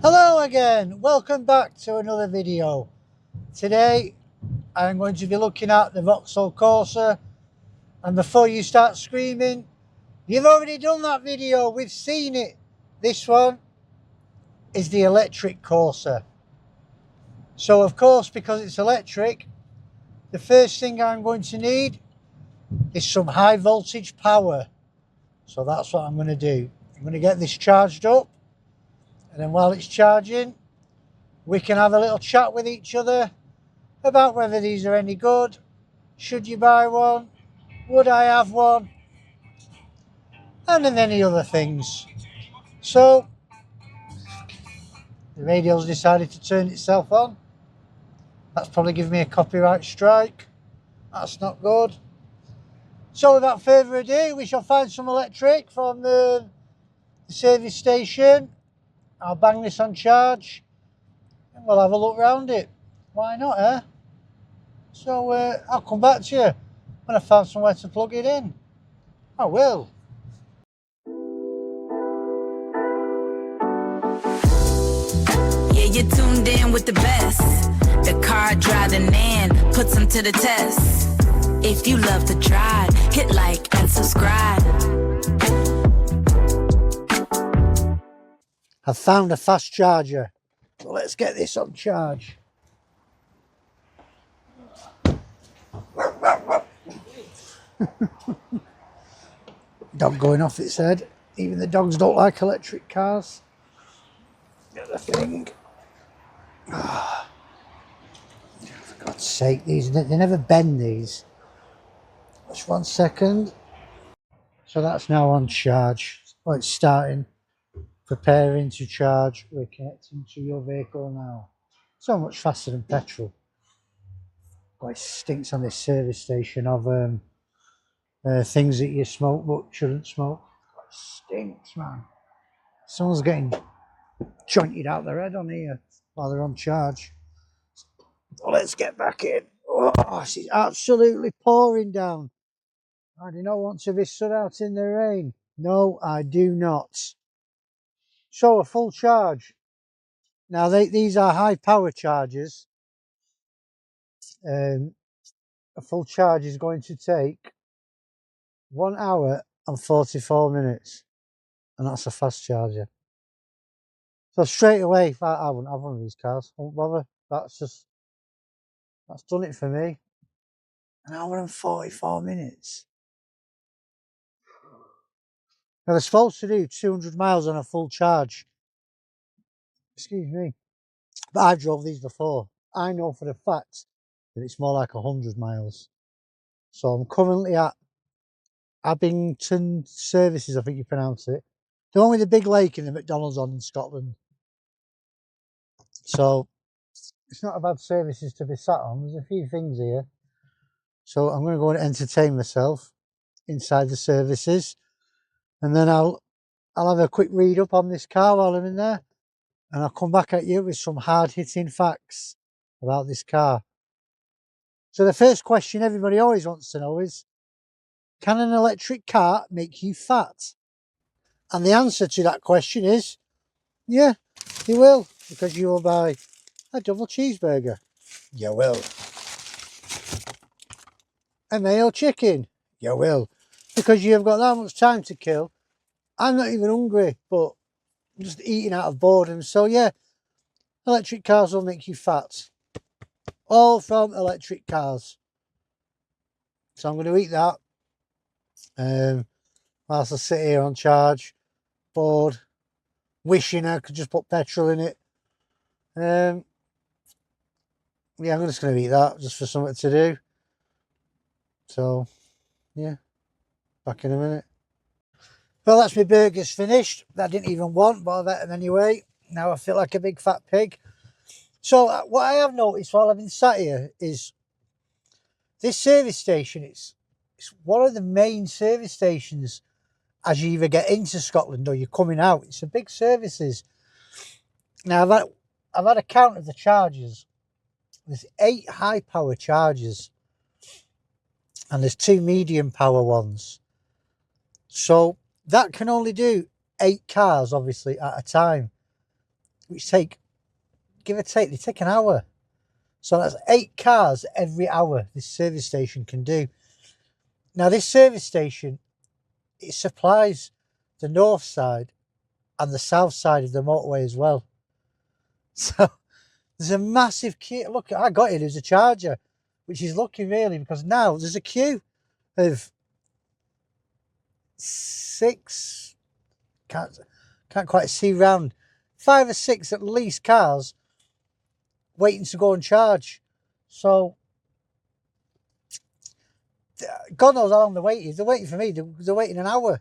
Hello again, welcome back to another video. Today I'm going to be looking at the Vauxhall Corsa, and before you start screaming, you've already done that video, we've seen it. This one is the electric Corsa. So of course, because it's electric, the first thing I'm going to need is some high voltage power. So that's what I'm going to do. I'm going to get this charged up, and then while it's charging, we can have a little chat with each other about whether these are any good. Should you buy one? Would I have one? And then any other things. So, the radio's decided to turn itself on. That's probably given me a copyright strike. That's not good. So without further ado, we shall find some electric from the service station. I'll bang this on charge and we'll have a look round it. Why not, eh? So I'll come back to you when I found somewhere to plug it in. I will. Yeah, you're tuned in with the best. The car driving man puts them to the test. If you love to drive, hit like and subscribe. I've found a fast charger. So let's get this on charge. Dog going off its head. Even the dogs don't like electric cars. Get the thing. Oh, for God's sake, they never bend these. Just 1 second. So that's now on charge. Well, it's starting. Preparing to charge. We're connecting to your vehicle now. So much faster than petrol. Boy, it stinks on this service station of things that you smoke but shouldn't smoke. It stinks, man. Someone's getting jointed out their head on here while they're on charge. Well, let's get back in. Oh, this is absolutely pouring down. I do not want to be stood out in the rain. No, I do not. So a full charge. Now these are high power chargers. A full charge is going to take 1 hour and 44 minutes. And that's a fast charger. So straight away, I wouldn't have one of these cars. I won't bother. That's done it for me. 1 hour and 44 minutes. Now they're supposed to do 200 miles on a full charge. Excuse me. But I've drove these before. I know for a fact that it's more like 100 miles. So I'm currently at Abington Services, I think you pronounce it. The one with the big lake in the McDonald's on in Scotland. So it's not a bad services to be sat on. There's a few things here. So I'm going to go and entertain myself inside the services. And then I'll have a quick read up on this car while I'm in there. And I'll come back at you with some hard-hitting facts about this car. So the first question everybody always wants to know is, can an electric car make you fat? And the answer to that question is, yeah, you will, because you will buy a double cheeseburger. You will. A mayo chicken. You will. Because you've got that much time to kill. I'm not even hungry, but I'm just eating out of boredom. So yeah, electric cars will make you fat. All from electric cars. So I'm going to eat that. Whilst I sit here on charge, bored, wishing I could just put petrol in it. Yeah, I'm just going to eat that just for something to do. So, yeah, back in a minute. Well, that's my burgers finished. I didn't even want, but I've ate them anyway. Now I feel like a big fat pig. So what I have noticed while I've been sat here is this service station, it's one of the main service stations as you either get into Scotland or you're coming out. It's a big services. Now I've had a count of the chargers. There's 8 high power chargers and there's 2 medium power ones. So that can only do 8 cars obviously at a time. which take, give or take, they take an hour. So that's 8 cars every hour this service station can do. Now this service station, it supplies the north side and the south side of the motorway as well. So there's a massive queue. Look, I got it, there's a charger, which is lucky really, because now there's a queue of 6, can't quite see round, 5 or 6 at least cars waiting to go and charge. So God knows how long they're waiting. They're waiting for me. They're waiting an hour.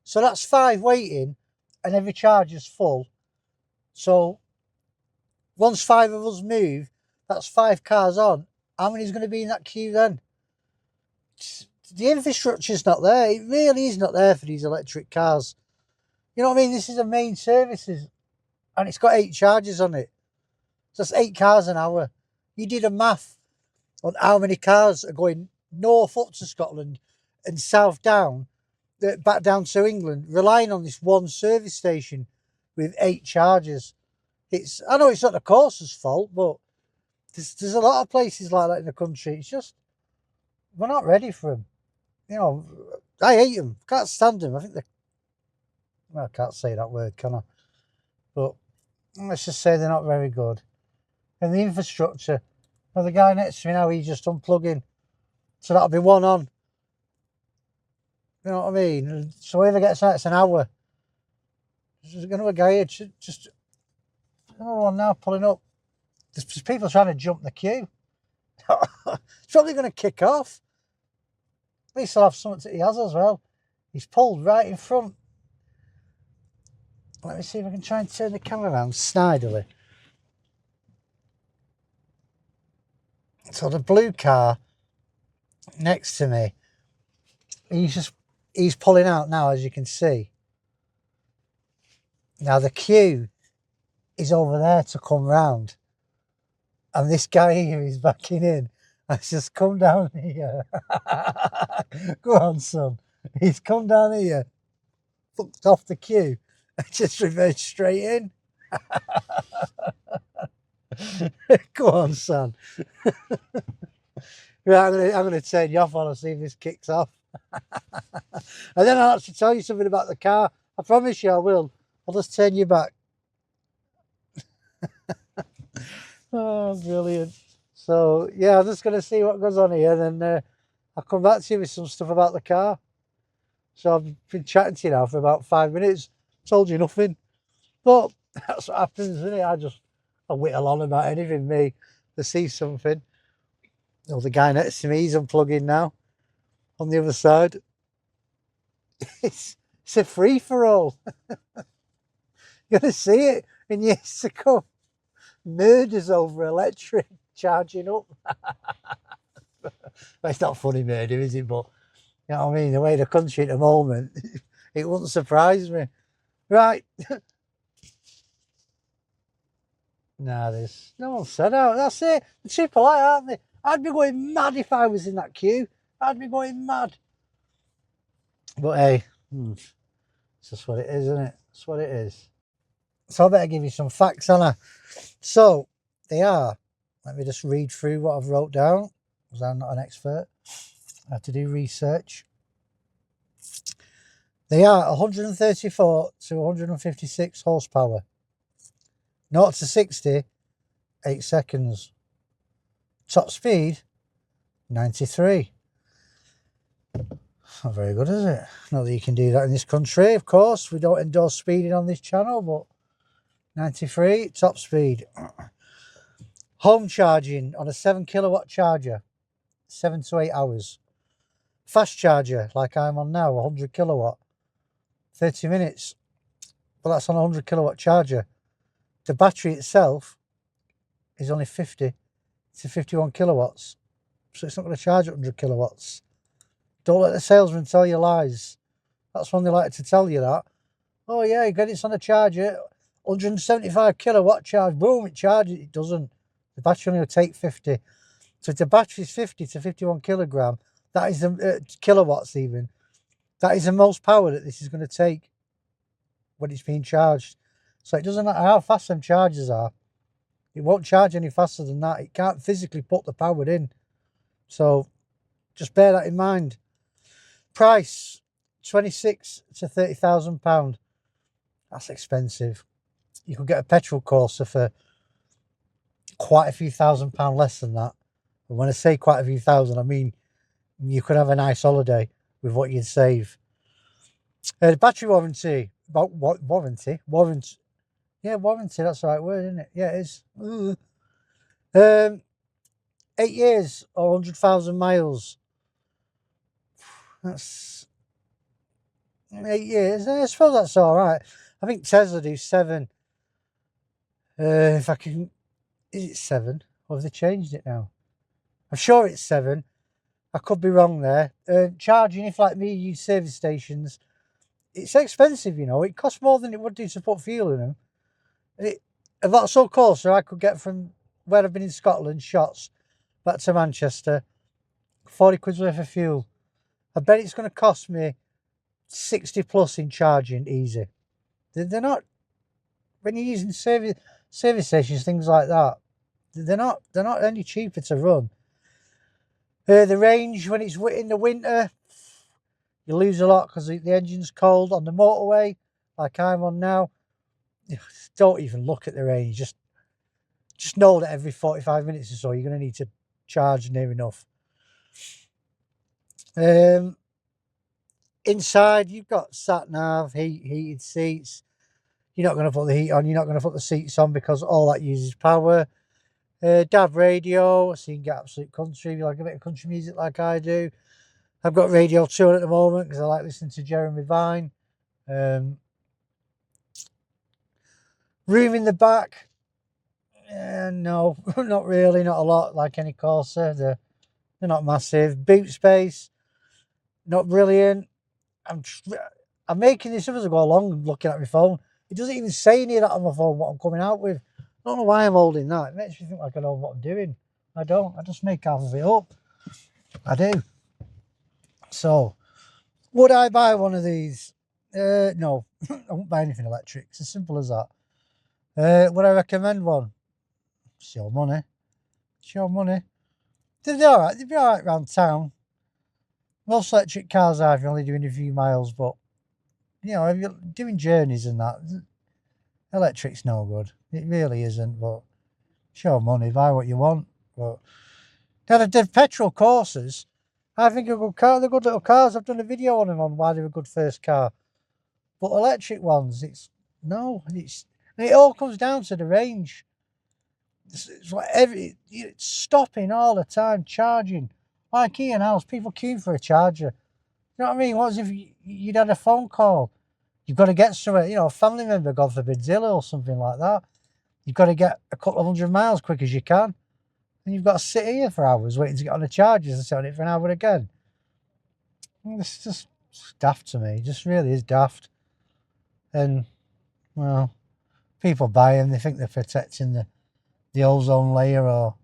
So that's 5 waiting, and every charge is full. So once 5 of us move, that's 5 cars on. How many's going to be in that queue then? The infrastructure's not there. It really is not there for these electric cars. You know what I mean? This is a main services, and it's got 8 chargers on it. So that's 8 cars an hour. You did a math on how many cars are going north up to Scotland and south down, back down to England, relying on this one service station with 8 chargers. I know it's not the Corsa's fault, but there's a lot of places like that in the country. It's just, we're not ready for them. You know, I hate them. Can't stand them. I think well, I can't say that word, can I? But let's just say they're not very good. And the infrastructure, the guy next to me now, he's just unplugging. So that'll be 1 on. You know what I mean? So whoever gets that, it's an hour. There's another guy here, just another one now pulling up. There's people trying to jump the queue. It's probably going to kick off. At least he'll have something he has as well. He's pulled right in front. Let me see if I can try and turn the camera around snidely. So the blue car next to me, he's pulling out now, as you can see. Now the queue is over there to come round, and this guy here is backing in. Has just come down here. Go on, son. He's come down here, fucked off the queue, and just reversed straight in. Go on, son. Right, I'm gonna turn you off on and see if this kicks off. And then I'll actually tell you something about the car. I promise you I will. I'll just turn you back. Oh, brilliant. So, yeah, I'm just going to see what goes on here. Then I'll come back to you with some stuff about the car. So I've been chatting to you now for about 5 minutes. Told you nothing. But that's what happens, isn't it? I whittle on about anything, me, to see something. Oh, the guy next to me, he's unplugging now. On the other side. It's a free-for-all. You're going to see it in years to come. Murders over electric charging up. Well, it's not funny murder, is it? But, you know what I mean? The way the country at the moment, it wouldn't surprise me. Right. Nah, there's no one said out. That's it. The triple I, aren't they? I'd be going mad if I was in that queue. I'd be going mad. But hey, it's just what it is, isn't it? It's what it is. So I better give you some facts, Anna. So they are, let me just read through what I've wrote down, because I'm not an expert. I have to do research. They are 134 to 156 horsepower. 0 to 60, 8 seconds. Top speed, 93. Not very good, is it? Not that you can do that in this country, of course. We don't endorse speeding on this channel, but 93, top speed. Home charging on a 7 kilowatt charger, 7 to 8 hours. Fast charger, like I'm on now, 100 kilowatt, 30 minutes. But that's on a 100 kilowatt charger. The battery itself is only 50 to 51 kilowatts. So it's not going to charge 100 kilowatts. Don't let the salesman tell you lies. That's when they like to tell you that. Oh yeah, you get it on a charger, 175 kilowatt charge, boom, it charges. It doesn't. The battery only will take 50. So if the battery is 50 to 51 kilogram, that is kilowatts even. That is the most power that this is going to take when it's being charged. So it doesn't matter how fast them chargers are. It won't charge any faster than that. It can't physically put the power in. So just bear that in mind. Price, 26 to £30,000. That's expensive. You could get a petrol Corsa for quite a few £1,000s less than that. And when I say quite a few thousand, I mean you could have a nice holiday with what you'd save. The battery warranty, warranty. Yeah, warranty, that's the right word, isn't it? Yeah, it is. 8 years or 100,000 miles. That's 8 years. I suppose that's all right. I think Tesla do 7. If I can, is it 7? Or have they changed it now? I'm sure it's 7. I could be wrong there. Charging, if like me, you use service stations, it's expensive, you know. It costs more than it would do to put fuel in them. A Vauxhall Corsa I could get from where I've been in Scotland, Shotts, back to Manchester, 40 quid's worth of fuel. I bet it's going to cost me 60 plus in charging, easy. They're not, when you're using service stations, things like that, they're not any cheaper to run. The range, when it's in the winter, you lose a lot because the engine's cold. On the motorway, like I'm on now, don't even look at the range. Just know that every 45 minutes or so, you're going to need to charge near enough. Inside, you've got sat-nav, heated seats. You're not going to put the heat on. You're not going to put the seats on because all that uses power. DAB radio, so you can get absolute country if you like a bit of country music like I do. I've got Radio 2 at the moment because I like listening to Jeremy Vine. Room in the back, no, not really, not a lot like any Corsa. They're not massive. Boot space, not brilliant. I'm making this up as I go along and looking at my phone. It doesn't even say any of that on my phone, what I'm coming out with. I don't know why I'm holding that. It makes me think like I know what I'm doing. I don't. I just make half of it up. I do. So, would I buy one of these? No, I won't buy anything electric. It's as simple as that. Would I recommend one? It's your money. It's your money. They'd be alright. They'd be alright around town. Most electric cars are if you're only doing a few miles, but you know, if you're doing journeys and that, electric's no good. It really isn't, but it's your money. Buy what you want. But now the petrol Corsas, I think are good cars. They're good little cars. I've done a video on them on why they're a good first car. But electric ones, it all comes down to the range. It's like it's stopping all the time, charging. Like here now, people queuing for a charger. You know what I mean? What if you'd had a phone call? You've got to get somewhere, you know, a family member, God forbid, ill or something like that. You've got to get a couple of 100 miles quick as you can. And you've got to sit here for hours waiting to get on the chargers and sit on it for an hour again. It's just daft to me. It just really is daft. And, well, people buy them. They think they're protecting the ozone layer or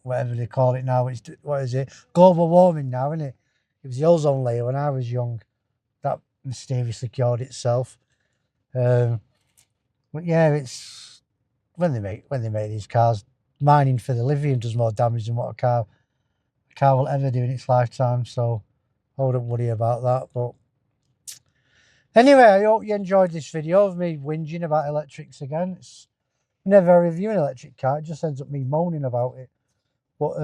whatever they call it now. What is it? Global warming now, isn't it? It was the ozone layer when I was young. That mysteriously cured itself. But yeah, it's when they make these cars, mining for the lithium does more damage than what a car will ever do in its lifetime. So I wouldn't worry about that. But anyway, I hope you enjoyed this video of me whinging about electrics again. It's never a review an electric car. It just ends up me moaning about it. But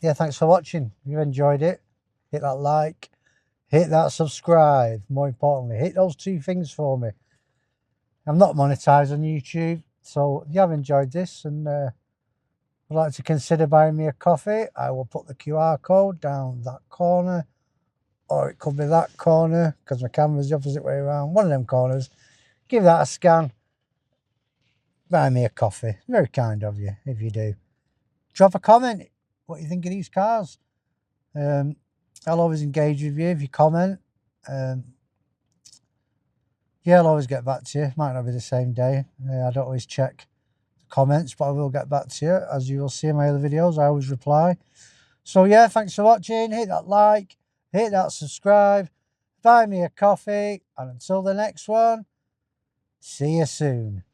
yeah, thanks for watching. If you enjoyed it, hit that like, hit that subscribe. More importantly, hit those 2 things for me. I'm not monetized on YouTube, so if you have enjoyed this and would like to consider buying me a coffee, I will put the QR code down that corner, or it could be that corner because my camera's the opposite way around. One of them corners. Give that a scan. Buy me a coffee. Very kind of you if you do. Drop a comment what you think of these cars. I'll always engage with you if you comment. Yeah, I'll always get back to you. Might not be the same day. I don't always check comments, but I will get back to you. As you will see in my other videos, I always reply. So yeah, thanks for watching. Hit that like, hit that subscribe, buy me a coffee, and until the next one, See you soon.